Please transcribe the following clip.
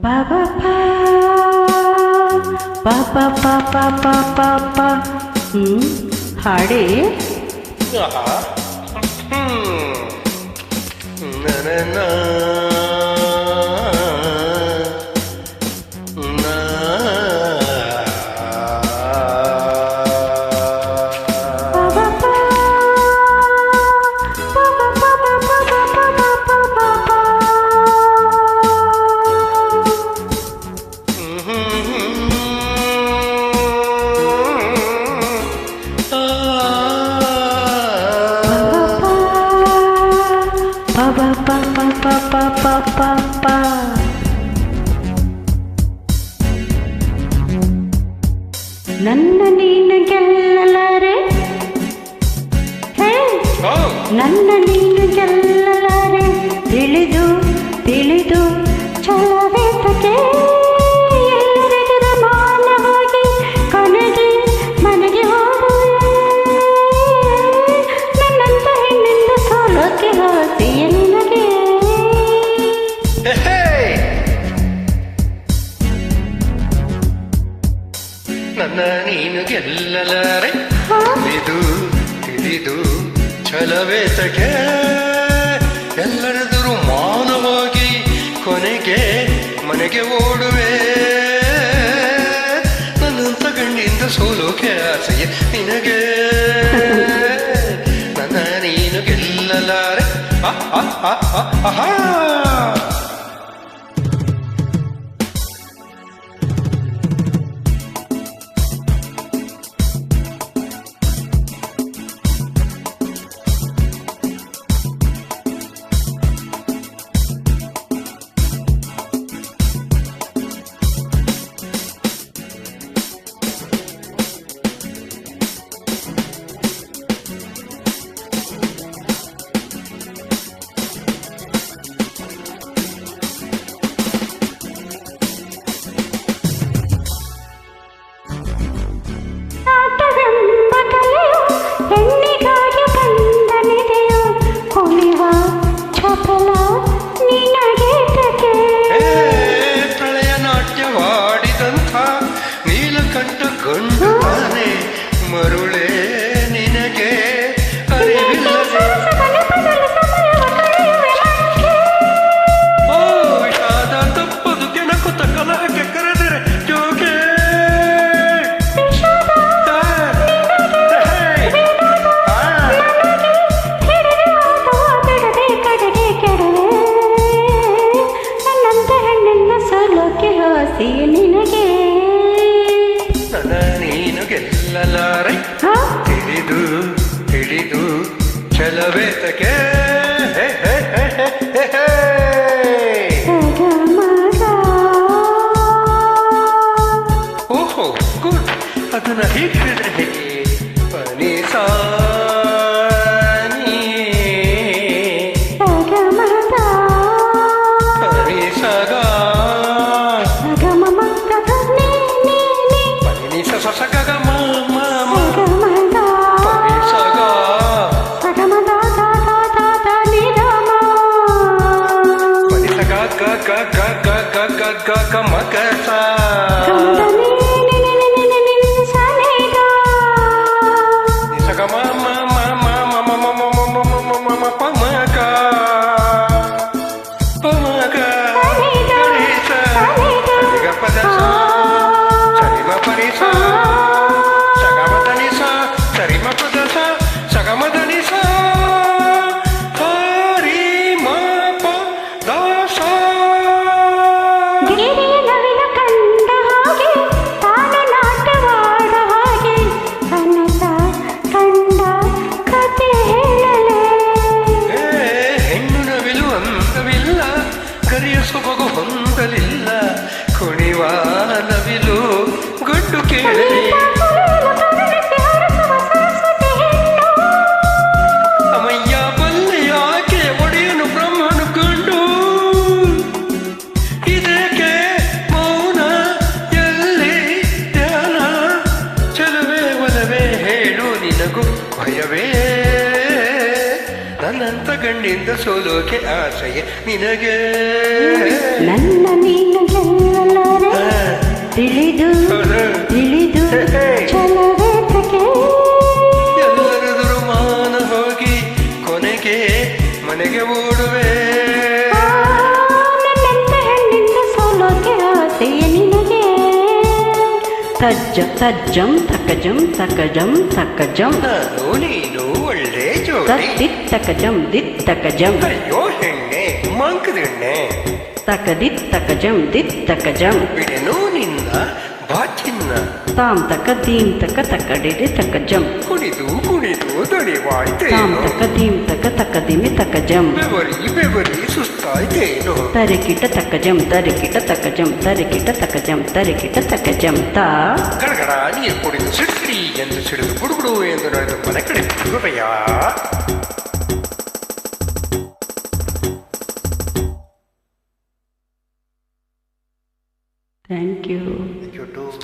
pa pa pa pa pa pa pa pa pa pa ಹಾಡಿ ನನ್ನ ನೀನು ಗೆಲ್ಲಲಾರೆ, ನನ್ನ ನೀನು ಗೆಲ್ಲಲಾರೆ, ತಿಳಿದು ತಿಳಿದು ಛಲವೇತಕ್ಕೆ ಎಲ್ಲರಿಗಿದ ಮಾನವಾಗಿ ಕೊನೆಗೆ ಮನೆಗೆ ಹೋಗುವೆ. ನನ್ನಂತ ಹೆಣ್ಣಿಂದ ಸೋಲೋಕೆ ಹೋದೆಯ ನಿನಗೆ. ನನ್ನ ನೀನು ಗೆಲ್ಲಲಾರೆ, ತಿಳಿದು ತಿಳಿದು ಛಲವೇತಕ್ಕೆ ಎಲ್ಲರೆದುರು ಮೌನವಾಗಿ ಕೊನೆಗೆ ಮನೆಗೆ ಓಡುವೆ. ನನ್ನಂತ ಗಂಡಿಂದ ಸೋಲೋಕೆ ಆಸೆಯ ನಿನಗೆ. ನನ್ನ ನೀನು ಗೆಲ್ಲಲಾರೆ. ಹೆಣ್ಣಿಗಾಗಿ ಬಂದನಿದೆಯೋ ಕುಣಿವ ಚಪಲ ನಿನಗೇತಕ್ಕೆ. ಪ್ರಳಯ ನಾಟ್ಯವಾಡಿದಂಥ ನೀಲಕಂಠ ಗಂಡು ತಾನೆ ಮರುಳೆ ನಿನಗೆ ಅರಿವಿಲ್ಲದೆ. ಓ ವಿಷಾದ ತಪ್ಪದು ಕೆಣಕುತ್ತ ಕಲಹಕ್ಕೆ ಕರೆದರೆ ಜೋಗೆ. ನಿನಗೆ ನನ್ನ ನೀನು ಗೆಲ್ಲಲಾರೆ, ತಿಳಿದು ತಿಳಿದು ಛಲವೇತಕ್ಕೆ. ಓಹೋ ಗುಡ್, ಅದನ್ನ ಹೀಗೆ ಹೇಳಿದ್ರೆ ಹೇಗೆ? ಪನಿಸಾ ಸೊಬಗು ಹೊಂದಲಿಲ್ಲ ಕುಣಿವ ನವಿಲು ಗುಡ್ಡು ಕೇಳಲಿ. ಅಮಯ್ಯ ಬಲ್ಲೆ ಯಾಕೆ ಒಡೆಯನು ಬ್ರಹ್ಮನು ಕಂಡು. ಇದಕ್ಕೆ ಮೌನ ಎಲ್ಲಿ ಧ್ಯಾನ ಚಲುವೆ ಒಲವೇ ಹೇಳು ನಿನಗೂ ಭಯವೇ. ನನ್ನಂತ ಗಂಡಿಂದ ಸೋಲೋಕೆ ಆಸೆಯೇ ನಿನಗೆ ನನ್ನ ನೀನು ಗೆಲ್ಲಲಾರೆ ತಿಳಿದು ತಿಳಿದು ಛಲವೇತಕ್ಕೆ ಎಲ್ಲರೆದುರು ಮಾನ ಹೋಗಿ ಕೊನೆಗೆ ಮನೆಗೆ ಓಡುವೆ ನನ್ನಂತ ಹೆಣ್ಣಿಂದ ಸೋಲೋಕೆ ಆಸೆಯೇ ನಿನಗೆ ತಜ್ಜಂ ತಕಜಂ ತಕಜಂ ತಕಜಂ ನಾನು ನೀನು ಒಳ್ಳೆ ಜೋಡಿ ತತ್ತಿತ್ತಕಜಂ ದಿತ್ತಕಜಂ ಅಯ್ಯೋ ಹೆಣ್ಣೆ ಮಂಕದೆಣ್ಣೆ ತಕದಿತ್ತಕಜಂ ದಿತ್ತಕಜಂ ಬಿಡೆನು ನಿನ್ನ ಬಾಚಿನ್ನ ತಾಂ ತಕ ದೀಂ ತಕ ತಕಡಿರಿ ತಕಜಂ ಕುಣಿದು ಕುಣಿದು ತಾಂ ದಣಿವಾಯ್ತೇನು ತಕ ದೀಂ ತಕ ತಕದಿಮಿ ತಕಜಂ ಬೆವರಿ ಸುಸ್ತಾಯ್ತೇನು ತರಿಕಿಟ ತಕಜಂ ತರಿಕಿಟ ತಕಜಂ ತರಿಕಿಟ ತಕಜಂ ತರಿಕಿಟ ತಕಜಂ ತಾ ಗಡಗಡ ನೀರು ಕುಡಿದು ಸಿಡ್ರಿ ಎಂದು ಸಿಡಿದು ಗುಡುಗುಡು ಎಂದು ನಡೆದು ಮನೆ ಕಡೆ ಬಿಡುವೆಯ ಥ್ಯಾಂಕ್ ಯು ಯೂಟ್ಯೂಬ್